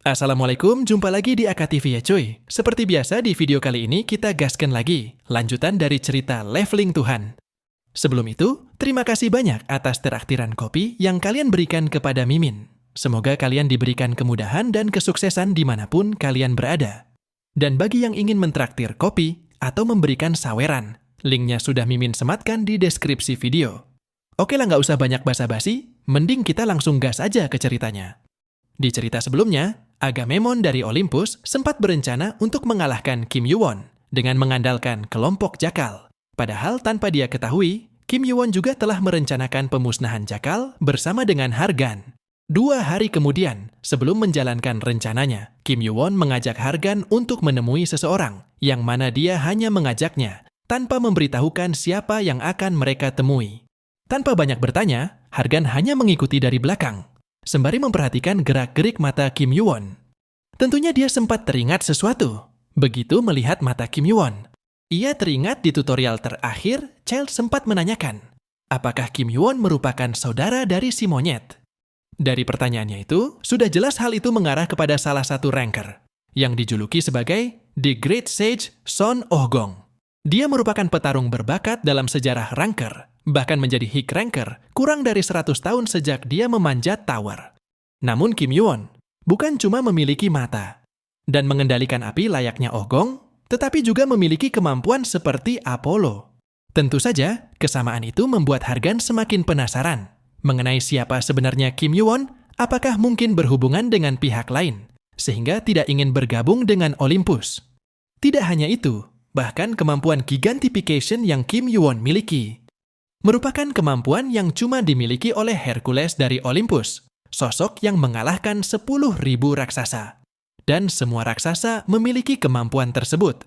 Assalamualaikum, jumpa lagi di AKTV ya cuy. Seperti biasa di video kali ini kita gaskan lagi, lanjutan dari cerita Leveling Tuhan. Sebelum itu, terima kasih banyak atas traktiran kopi yang kalian berikan kepada Mimin. Semoga kalian diberikan kemudahan dan kesuksesan dimanapun kalian berada. Dan bagi yang ingin mentraktir kopi atau memberikan saweran, linknya sudah Mimin sematkan di deskripsi video. Oke lah, nggak usah banyak basa-basi, mending kita langsung gas aja ke ceritanya. Di cerita sebelumnya, Agamemnon dari Olympus sempat berencana untuk mengalahkan Kim Yuwon dengan mengandalkan kelompok jakal. Padahal tanpa dia ketahui, Kim Yuwon juga telah merencanakan pemusnahan jakal bersama dengan Hargan. 2 hari kemudian, sebelum menjalankan rencananya, Kim Yuwon mengajak Hargan untuk menemui seseorang, yang mana dia hanya mengajaknya, tanpa memberitahukan siapa yang akan mereka temui. Tanpa banyak bertanya, Hargan hanya mengikuti dari belakang, sembari memperhatikan gerak-gerik mata Kim Yuwon. Tentunya dia sempat teringat sesuatu. Begitu melihat mata Kim Yuwon, ia teringat di tutorial terakhir, Child sempat menanyakan, apakah Kim Yuwon merupakan saudara dari si monyet? Dari pertanyaannya itu, sudah jelas hal itu mengarah kepada salah satu ranker, yang dijuluki sebagai The Great Sage Son Oh-gong. Dia merupakan petarung berbakat dalam sejarah ranker, bahkan menjadi high ranker kurang dari 100 tahun sejak dia memanjat tower. Namun Kim Yuwon bukan cuma memiliki mata dan mengendalikan api layaknya Oh-gong, tetapi juga memiliki kemampuan seperti Apollo. Tentu saja, kesamaan itu membuat Hargan semakin penasaran mengenai siapa sebenarnya Kim Yuwon, apakah mungkin berhubungan dengan pihak lain, sehingga tidak ingin bergabung dengan Olympus. Tidak hanya itu, bahkan kemampuan gigantification yang Kim Yuwon miliki merupakan kemampuan yang cuma dimiliki oleh Hercules dari Olympus, sosok yang mengalahkan 10.000 raksasa. Dan semua raksasa memiliki kemampuan tersebut.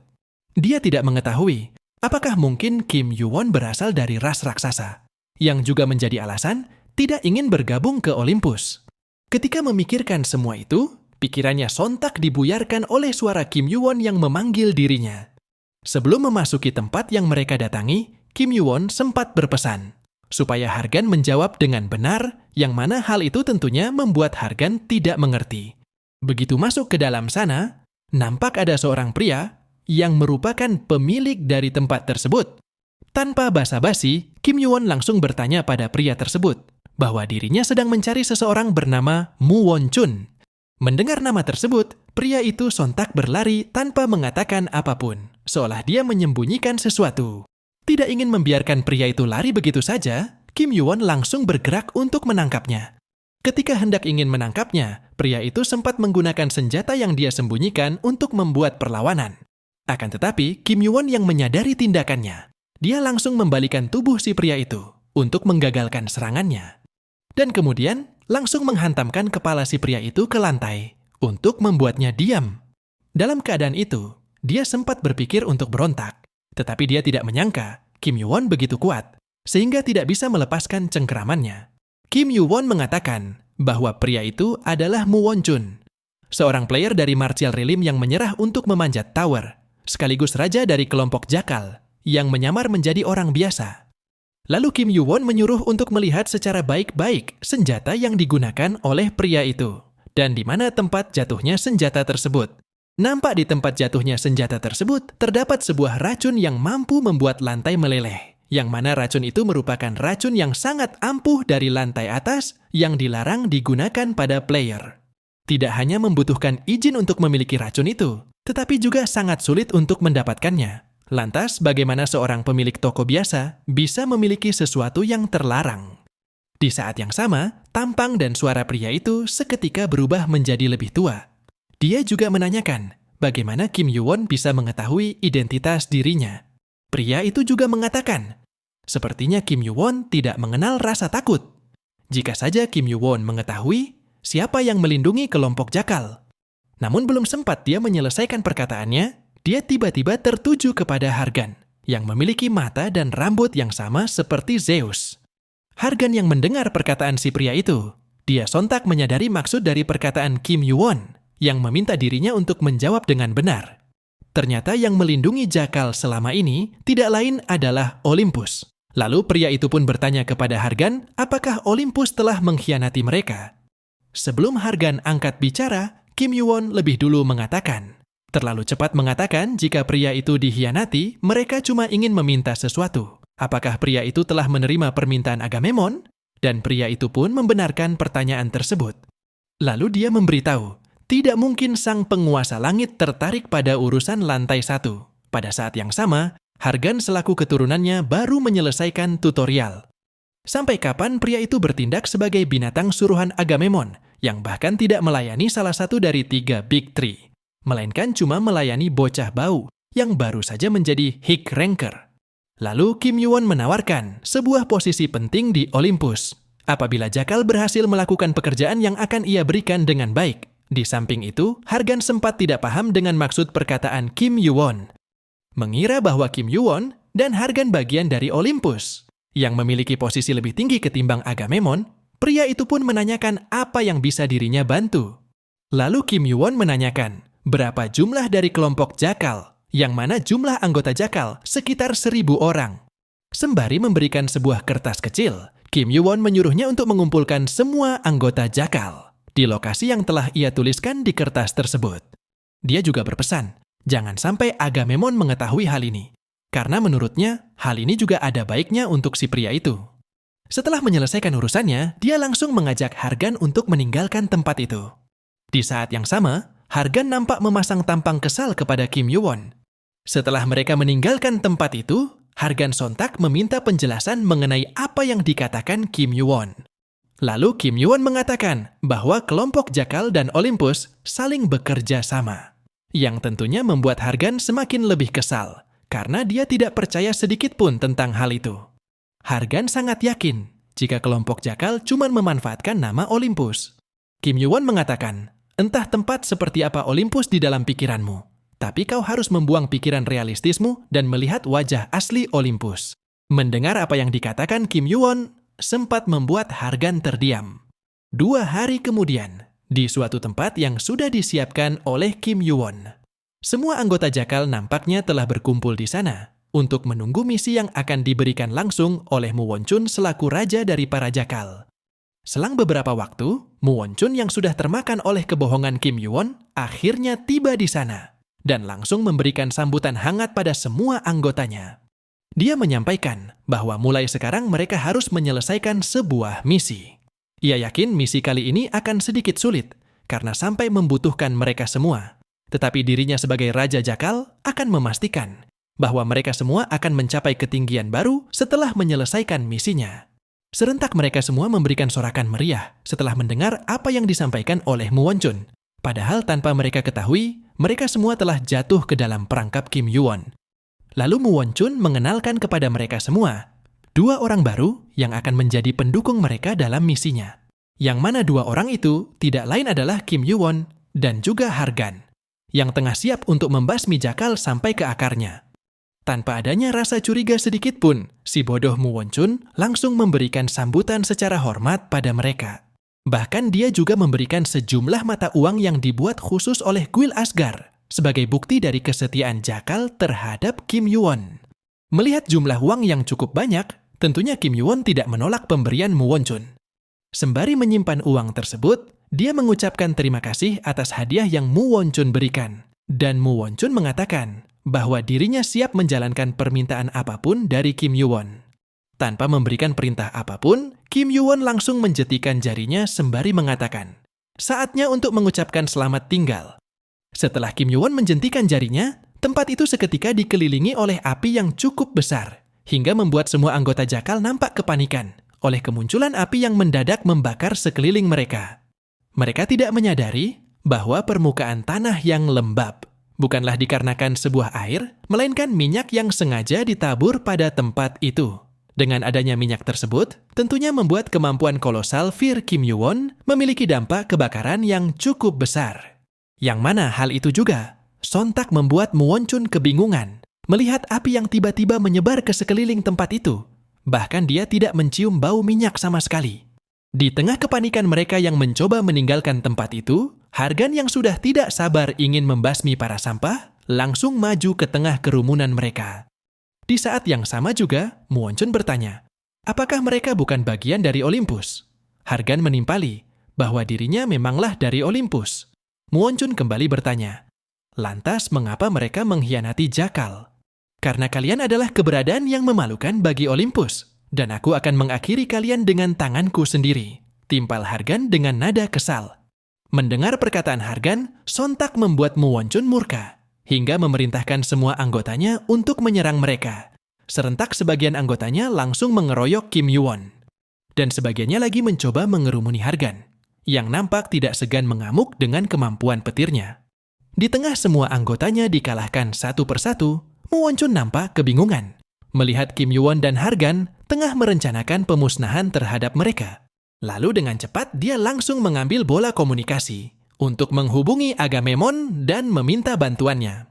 Dia tidak mengetahui apakah mungkin Kim Yuwon berasal dari ras raksasa, yang juga menjadi alasan tidak ingin bergabung ke Olympus. Ketika memikirkan semua itu, pikirannya sontak dibuyarkan oleh suara Kim Yuwon yang memanggil dirinya. Sebelum memasuki tempat yang mereka datangi, Kim Yuwon sempat berpesan supaya Hargan menjawab dengan benar, yang mana hal itu tentunya membuat Hargan tidak mengerti. Begitu masuk ke dalam sana, nampak ada seorang pria yang merupakan pemilik dari tempat tersebut. Tanpa basa-basi, Kim Yuwon langsung bertanya pada pria tersebut bahwa dirinya sedang mencari seseorang bernama Mu Won-chun. Mendengar nama tersebut, pria itu sontak berlari tanpa mengatakan apapun, seolah dia menyembunyikan sesuatu. Tidak ingin membiarkan pria itu lari begitu saja, Kim Yuwon langsung bergerak untuk menangkapnya. Ketika hendak ingin menangkapnya, pria itu sempat menggunakan senjata yang dia sembunyikan untuk membuat perlawanan. Akan tetapi, Kim Yuwon yang menyadari tindakannya, dia langsung membalikan tubuh si pria itu untuk menggagalkan serangannya. Dan kemudian, langsung menghantamkan kepala si pria itu ke lantai untuk membuatnya diam. Dalam keadaan itu, dia sempat berpikir untuk berontak. Tetapi dia tidak menyangka Kim Yuwon begitu kuat, sehingga tidak bisa melepaskan cengkeramannya. Kim Yuwon mengatakan bahwa pria itu adalah Mu Won-chun, seorang player dari martial realm yang menyerah untuk memanjat tower, sekaligus raja dari kelompok jakal yang menyamar menjadi orang biasa. Lalu Kim Yuwon menyuruh untuk melihat secara baik-baik senjata yang digunakan oleh pria itu, dan di mana tempat jatuhnya senjata tersebut. Nampak di tempat jatuhnya senjata tersebut terdapat sebuah racun yang mampu membuat lantai meleleh, yang mana racun itu merupakan racun yang sangat ampuh dari lantai atas yang dilarang digunakan pada player. Tidak hanya membutuhkan izin untuk memiliki racun itu, tetapi juga sangat sulit untuk mendapatkannya. Lantas, bagaimana seorang pemilik toko biasa bisa memiliki sesuatu yang terlarang? Di saat yang sama, tampang dan suara pria itu seketika berubah menjadi lebih tua. Dia juga menanyakan bagaimana Kim Yuwon bisa mengetahui identitas dirinya. Pria itu juga mengatakan, sepertinya Kim Yuwon tidak mengenal rasa takut. Jika saja Kim Yuwon mengetahui siapa yang melindungi kelompok jakal. Namun belum sempat dia menyelesaikan perkataannya, dia tiba-tiba tertuju kepada Hargan, yang memiliki mata dan rambut yang sama seperti Zeus. Hargan yang mendengar perkataan si pria itu, dia sontak menyadari maksud dari perkataan Kim Yuwon, yang meminta dirinya untuk menjawab dengan benar. Ternyata yang melindungi jakal selama ini tidak lain adalah Olympus. Lalu pria itu pun bertanya kepada Hargan apakah Olympus telah mengkhianati mereka. Sebelum Hargan angkat bicara, Kim Yoo-won lebih dulu mengatakan, terlalu cepat mengatakan jika pria itu dikhianati, mereka cuma ingin meminta sesuatu. Apakah pria itu telah menerima permintaan Agamemnon? Dan pria itu pun membenarkan pertanyaan tersebut. Lalu dia memberitahu, tidak mungkin sang penguasa langit tertarik pada urusan lantai 1. Pada saat yang sama, Hargan selaku keturunannya baru menyelesaikan tutorial. Sampai kapan pria itu bertindak sebagai binatang suruhan Agamemnon, yang bahkan tidak melayani salah satu dari 3 Big Three, melainkan cuma melayani bocah bau yang baru saja menjadi High Ranker. Lalu Kim Yoo-won menawarkan sebuah posisi penting di Olympus. Apabila Jakal berhasil melakukan pekerjaan yang akan ia berikan dengan baik. Di samping itu, Hargan sempat tidak paham dengan maksud perkataan Kim Yoo-won. Mengira bahwa Kim Yoo-won dan Hargan bagian dari Olympus, yang memiliki posisi lebih tinggi ketimbang Agamemnon, pria itu pun menanyakan apa yang bisa dirinya bantu. Lalu Kim Yoo-won menanyakan, berapa jumlah dari kelompok Jakal, yang mana jumlah anggota Jakal sekitar 1.000 orang. Sembari memberikan sebuah kertas kecil, Kim Yoo-won menyuruhnya untuk mengumpulkan semua anggota Jakal di lokasi yang telah ia tuliskan di kertas tersebut. Dia juga berpesan, jangan sampai Agamemnon mengetahui hal ini, karena menurutnya hal ini juga ada baiknya untuk si pria itu. Setelah menyelesaikan urusannya, dia langsung mengajak Hargan untuk meninggalkan tempat itu. Di saat yang sama, Hargan nampak memasang tampang kesal kepada Kim Yoo-won. Setelah mereka meninggalkan tempat itu, Hargan sontak meminta penjelasan mengenai apa yang dikatakan Kim Yoo-won. Lalu Kim Yoo-won mengatakan bahwa kelompok Jakal dan Olympus saling bekerja sama, yang tentunya membuat Hargan semakin lebih kesal, karena dia tidak percaya sedikit pun tentang hal itu. Hargan sangat yakin jika kelompok Jakal cuma memanfaatkan nama Olympus. Kim Yoo-won mengatakan, entah tempat seperti apa Olympus di dalam pikiranmu, tapi kau harus membuang pikiran realistismu dan melihat wajah asli Olympus. Mendengar apa yang dikatakan Kim Yoo-won, sempat membuat Hargan terdiam. 2 hari kemudian, di suatu tempat yang sudah disiapkan oleh Kim Yoo-won, semua anggota Jakal nampaknya telah berkumpul di sana untuk menunggu misi yang akan diberikan langsung oleh Mu Won-chun selaku raja dari para Jakal. Selang beberapa waktu, Mu Won-chun yang sudah termakan oleh kebohongan Kim Yoo-won akhirnya tiba di sana dan langsung memberikan sambutan hangat pada semua anggotanya. Dia menyampaikan bahwa mulai sekarang mereka harus menyelesaikan sebuah misi. Ia yakin misi kali ini akan sedikit sulit karena sampai membutuhkan mereka semua. Tetapi dirinya sebagai Raja Jakal akan memastikan bahwa mereka semua akan mencapai ketinggian baru setelah menyelesaikan misinya. Serentak mereka semua memberikan sorakan meriah setelah mendengar apa yang disampaikan oleh Mu Won-chun. Padahal tanpa mereka ketahui, mereka semua telah jatuh ke dalam perangkap Kim Yoo-won. Lalu Mu Won-chun mengenalkan kepada mereka semua 2 orang baru yang akan menjadi pendukung mereka dalam misinya. Yang mana 2 orang itu tidak lain adalah Kim Yoo-won dan juga Hargan, yang tengah siap untuk membasmi Jakal sampai ke akarnya. Tanpa adanya rasa curiga sedikit pun, si bodoh Mu Won-chun langsung memberikan sambutan secara hormat pada mereka. Bahkan dia juga memberikan sejumlah mata uang yang dibuat khusus oleh kuil Asgard sebagai bukti dari kesetiaan Jakal terhadap Kim Yoo-won. Melihat jumlah uang yang cukup banyak, tentunya Kim Yoo-won tidak menolak pemberian Mu Won-chun. Sembari menyimpan uang tersebut, dia mengucapkan terima kasih atas hadiah yang Mu Won-chun berikan. Dan Mu Won-chun mengatakan bahwa dirinya siap menjalankan permintaan apapun dari Kim Yoo-won. Tanpa memberikan perintah apapun, Kim Yoo-won langsung menjetikan jarinya sembari mengatakan, saatnya untuk mengucapkan selamat tinggal. Setelah Kim Yoo-won menjentikan jarinya, tempat itu seketika dikelilingi oleh api yang cukup besar, hingga membuat semua anggota Jakal nampak kepanikan oleh kemunculan api yang mendadak membakar sekeliling mereka. Mereka tidak menyadari bahwa permukaan tanah yang lembab bukanlah dikarenakan sebuah air, melainkan minyak yang sengaja ditabur pada tempat itu. Dengan adanya minyak tersebut, tentunya membuat kemampuan kolosal Fir Kim Yoo-won memiliki dampak kebakaran yang cukup besar. Yang mana hal itu juga sontak membuat Mu Won-chun kebingungan melihat api yang tiba-tiba menyebar ke sekeliling tempat itu. Bahkan dia tidak mencium bau minyak sama sekali. Di tengah kepanikan mereka yang mencoba meninggalkan tempat itu, Hargan yang sudah tidak sabar ingin membasmi para sampah, langsung maju ke tengah kerumunan mereka. Di saat yang sama juga, Mu Won-chun bertanya, apakah mereka bukan bagian dari Olympus? Hargan menimpali bahwa dirinya memanglah dari Olympus. Muonchun kembali bertanya, "Lantas mengapa mereka mengkhianati Jakal? Karena kalian adalah keberadaan yang memalukan bagi Olympus, dan aku akan mengakhiri kalian dengan tanganku sendiri," timpal Hargan dengan nada kesal. Mendengar perkataan Hargan, sontak membuat Muonchun murka, hingga memerintahkan semua anggotanya untuk menyerang mereka. Serentak sebagian anggotanya langsung mengeroyok Kim Yuwon. Dan sebagiannya lagi mencoba mengerumuni Hargan, yang nampak tidak segan mengamuk dengan kemampuan petirnya. Di tengah semua anggotanya dikalahkan satu persatu, Muonchun nampak kebingungan melihat Kim Yuwon dan Hargan tengah merencanakan pemusnahan terhadap mereka. Lalu dengan cepat dia langsung mengambil bola komunikasi untuk menghubungi Agamemnon dan meminta bantuannya.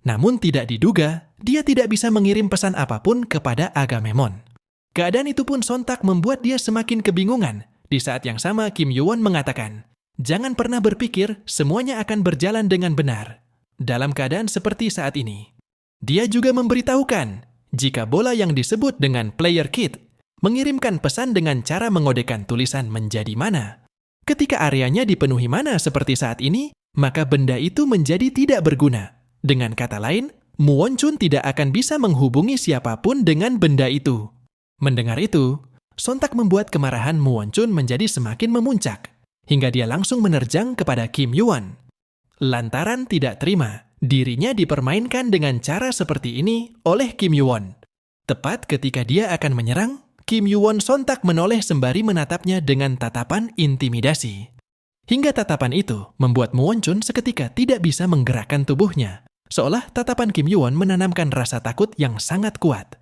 Namun tidak diduga, dia tidak bisa mengirim pesan apapun kepada Agamemnon. Keadaan itu pun sontak membuat dia semakin kebingungan. Di saat yang sama Kim Yuwon mengatakan, "Jangan pernah berpikir semuanya akan berjalan dengan benar dalam keadaan seperti saat ini." Dia juga memberitahukan jika bola yang disebut dengan player kit mengirimkan pesan dengan cara mengodekan tulisan menjadi mana. Ketika areanya dipenuhi mana seperti saat ini, maka benda itu menjadi tidak berguna. Dengan kata lain, Muonchun tidak akan bisa menghubungi siapapun dengan benda itu. Mendengar itu, sontak membuat kemarahan Muonchun menjadi semakin memuncak, hingga dia langsung menerjang kepada Kim Yuwon. Lantaran tidak terima, dirinya dipermainkan dengan cara seperti ini oleh Kim Yuwon. Tepat ketika dia akan menyerang, Kim Yuwon sontak menoleh sembari menatapnya dengan tatapan intimidasi. Hingga tatapan itu membuat Muonchun seketika tidak bisa menggerakkan tubuhnya, seolah tatapan Kim Yuwon menanamkan rasa takut yang sangat kuat.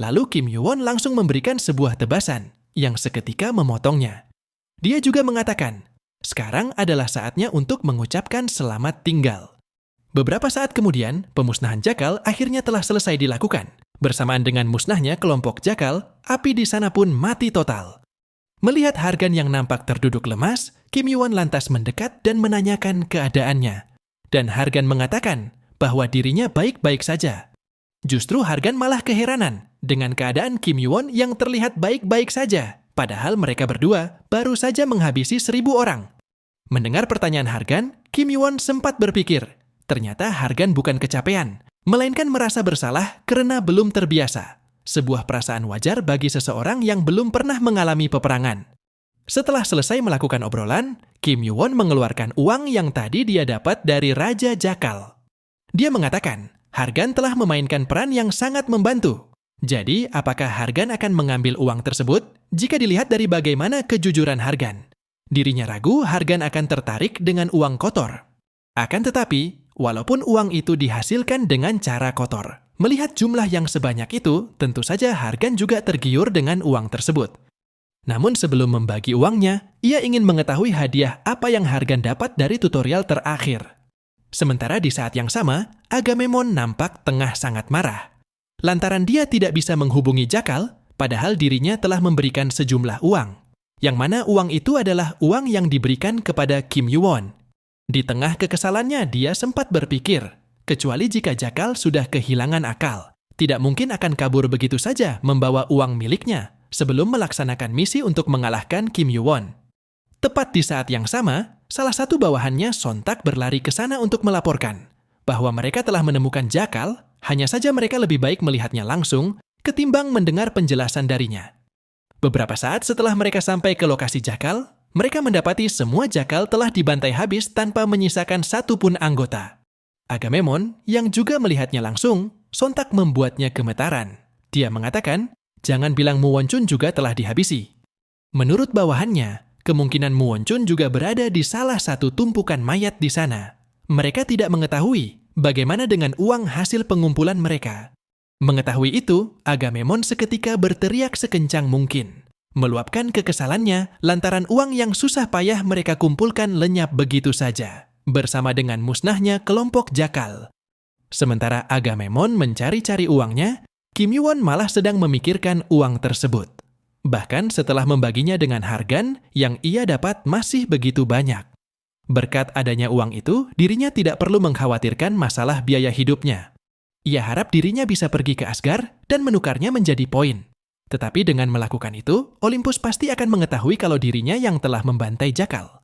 Lalu Kim Yuwon langsung memberikan sebuah tebasan yang seketika memotongnya. Dia juga mengatakan, "Sekarang adalah saatnya untuk mengucapkan selamat tinggal." Beberapa saat kemudian, pemusnahan Jakal akhirnya telah selesai dilakukan. Bersamaan dengan musnahnya kelompok Jakal, api di sana pun mati total. Melihat Hargan yang nampak terduduk lemas, Kim Yuwon lantas mendekat dan menanyakan keadaannya. Dan Hargan mengatakan bahwa dirinya baik-baik saja. Justru Hargan malah keheranan dengan keadaan Kim Yuwon yang terlihat baik-baik saja, padahal mereka berdua baru saja menghabisi 1.000 orang. Mendengar pertanyaan Hargan, Kim Yuwon sempat berpikir, ternyata Hargan bukan kecapean, melainkan merasa bersalah karena belum terbiasa. Sebuah perasaan wajar bagi seseorang yang belum pernah mengalami peperangan. Setelah selesai melakukan obrolan, Kim Yuwon mengeluarkan uang yang tadi dia dapat dari Raja Jakal. Dia mengatakan, Hargan telah memainkan peran yang sangat membantu. Jadi, apakah Hargan akan mengambil uang tersebut? Jika dilihat dari bagaimana kejujuran Hargan, dirinya ragu Hargan akan tertarik dengan uang kotor. Akan tetapi, walaupun uang itu dihasilkan dengan cara kotor, melihat jumlah yang sebanyak itu, tentu saja Hargan juga tergiur dengan uang tersebut. Namun sebelum membagi uangnya, ia ingin mengetahui hadiah apa yang Hargan dapat dari tutorial terakhir. Sementara di saat yang sama, Agamemnon nampak tengah sangat marah. Lantaran dia tidak bisa menghubungi Jakal, padahal dirinya telah memberikan sejumlah uang. Yang mana uang itu adalah uang yang diberikan kepada Kim Yuwon. Di tengah kekesalannya, dia sempat berpikir, kecuali jika Jakal sudah kehilangan akal, tidak mungkin akan kabur begitu saja membawa uang miliknya sebelum melaksanakan misi untuk mengalahkan Kim Yuwon. Tepat di saat yang sama, salah satu bawahannya sontak berlari ke sana untuk melaporkan bahwa mereka telah menemukan Jakal, hanya saja mereka lebih baik melihatnya langsung ketimbang mendengar penjelasan darinya. Beberapa saat setelah mereka sampai ke lokasi Jakal, mereka mendapati semua Jakal telah dibantai habis tanpa menyisakan satu pun anggota. Agamemnon, yang juga melihatnya langsung, sontak membuatnya gemetaran. Dia mengatakan, jangan bilang Muonchun juga telah dihabisi. Menurut bawahannya, kemungkinan Muonchun juga berada di salah satu tumpukan mayat di sana. Mereka tidak mengetahui bagaimana dengan uang hasil pengumpulan mereka. Mengetahui itu, Agamemnon seketika berteriak sekencang mungkin, meluapkan kekesalannya lantaran uang yang susah payah mereka kumpulkan lenyap begitu saja, bersama dengan musnahnya kelompok Jakal. Sementara Agamemnon mencari-cari uangnya, Kim Yuwon malah sedang memikirkan uang tersebut. Bahkan setelah membaginya dengan Hargan, yang ia dapat masih begitu banyak. Berkat adanya uang itu, dirinya tidak perlu mengkhawatirkan masalah biaya hidupnya. Ia harap dirinya bisa pergi ke Asgard dan menukarnya menjadi poin. Tetapi dengan melakukan itu, Olympus pasti akan mengetahui kalau dirinya yang telah membantai Jakal.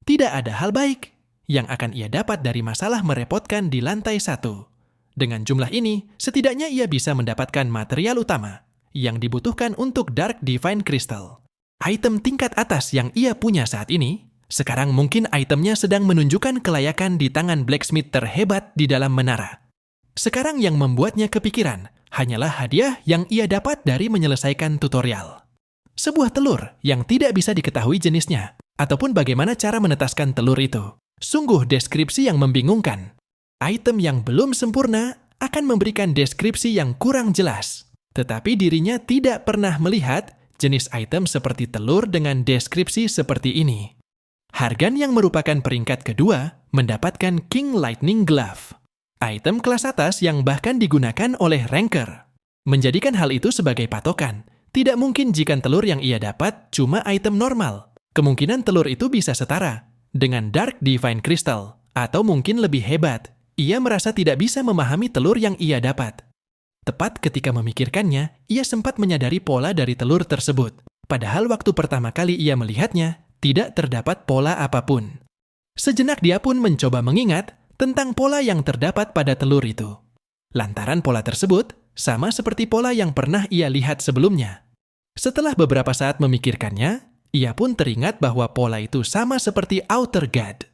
Tidak ada hal baik. yang akan ia dapat dari masalah merepotkan di lantai 1. Dengan jumlah ini, setidaknya ia bisa mendapatkan material utama yang dibutuhkan untuk Dark Divine Crystal. Item tingkat atas yang ia punya saat ini, sekarang mungkin itemnya sedang menunjukkan kelayakan di tangan blacksmith terhebat di dalam menara. Sekarang yang membuatnya kepikiran hanyalah hadiah yang ia dapat dari menyelesaikan tutorial. Sebuah telur yang tidak bisa diketahui jenisnya, ataupun bagaimana cara menetaskan telur itu. Sungguh deskripsi yang membingungkan. Item yang belum sempurna akan memberikan deskripsi yang kurang jelas. Tetapi dirinya tidak pernah melihat jenis item seperti telur dengan deskripsi seperti ini. Hargan yang merupakan peringkat kedua mendapatkan King Lightning Glove. Item kelas atas yang bahkan digunakan oleh ranker. Menjadikan hal itu sebagai patokan. Tidak mungkin jika telur yang ia dapat cuma item normal. Kemungkinan telur itu bisa setara dengan Dark Divine Crystal. Atau mungkin lebih hebat. Ia merasa tidak bisa memahami telur yang ia dapat. Tepat ketika memikirkannya, ia sempat menyadari pola dari telur tersebut. Padahal waktu pertama kali ia melihatnya, tidak terdapat pola apapun. Sejenak dia pun mencoba mengingat tentang pola yang terdapat pada telur itu. Lantaran pola tersebut sama seperti pola yang pernah ia lihat sebelumnya. Setelah beberapa saat memikirkannya, ia pun teringat bahwa pola itu sama seperti Outer God.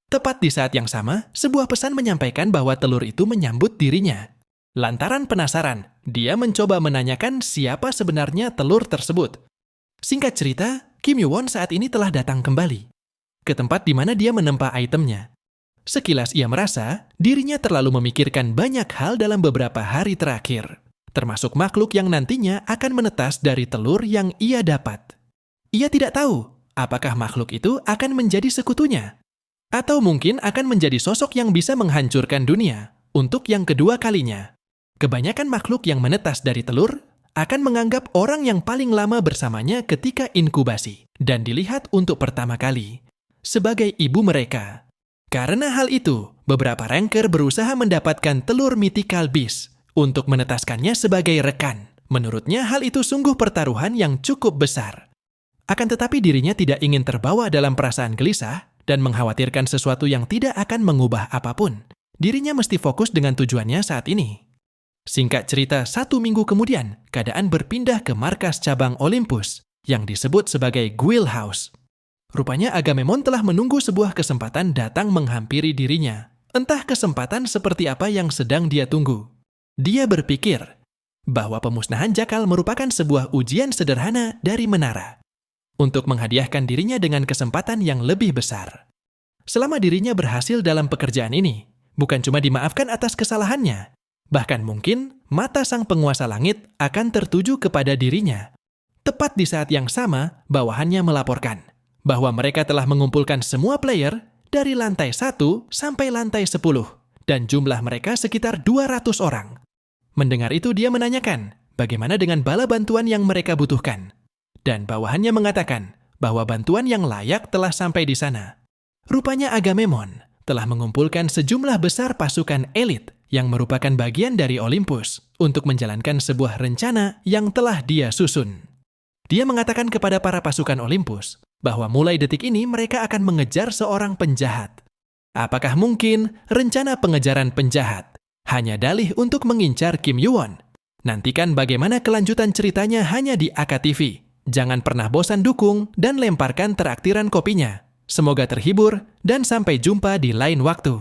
Tepat di saat yang sama, sebuah pesan menyampaikan bahwa telur itu menyambut dirinya. Lantaran penasaran, dia mencoba menanyakan siapa sebenarnya telur tersebut. Singkat cerita, Kim Yoo-won saat ini telah datang kembali ke tempat di mana dia menempa itemnya. Sekilas ia merasa dirinya terlalu memikirkan banyak hal dalam beberapa hari terakhir, termasuk makhluk yang nantinya akan menetas dari telur yang ia dapat. Ia tidak tahu apakah makhluk itu akan menjadi sekutunya, atau mungkin akan menjadi sosok yang bisa menghancurkan dunia untuk yang kedua kalinya. Kebanyakan makhluk yang menetas dari telur akan menganggap orang yang paling lama bersamanya ketika inkubasi dan dilihat untuk pertama kali sebagai ibu mereka. Karena hal itu, beberapa ranker berusaha mendapatkan telur mythical beast untuk menetaskannya sebagai rekan. Menurutnya hal itu sungguh pertaruhan yang cukup besar. Akan tetapi dirinya tidak ingin terbawa dalam perasaan gelisah dan mengkhawatirkan sesuatu yang tidak akan mengubah apapun. Dirinya mesti fokus dengan tujuannya saat ini. Singkat cerita, 1 minggu kemudian, keadaan berpindah ke markas cabang Olympus yang disebut sebagai Guild House. Rupanya Agamemnon telah menunggu sebuah kesempatan datang menghampiri dirinya. Entah kesempatan seperti apa yang sedang dia tunggu. Dia berpikir bahwa pemusnahan jakal merupakan sebuah ujian sederhana dari menara untuk menghadiahkan dirinya dengan kesempatan yang lebih besar. Selama dirinya berhasil dalam pekerjaan ini, bukan cuma dimaafkan atas kesalahannya, bahkan mungkin mata sang penguasa langit akan tertuju kepada dirinya. Tepat di saat yang sama, bawahannya melaporkan bahwa mereka telah mengumpulkan semua player dari lantai 1 sampai lantai 10, dan jumlah mereka sekitar 200 orang. Mendengar itu dia menanyakan bagaimana dengan bala bantuan yang mereka butuhkan. Dan bawahannya mengatakan bahwa bantuan yang layak telah sampai di sana. Rupanya Agamemnon telah mengumpulkan sejumlah besar pasukan elit yang merupakan bagian dari Olympus untuk menjalankan sebuah rencana yang telah dia susun. Dia mengatakan kepada para pasukan Olympus bahwa mulai detik ini mereka akan mengejar seorang penjahat. Apakah mungkin rencana pengejaran penjahat hanya dalih untuk mengincar Kim Yoo-won? Nantikan bagaimana kelanjutan ceritanya hanya di AKTV. Jangan pernah bosan dukung dan lemparkan teraktiran kopinya. Semoga terhibur dan sampai jumpa di lain waktu.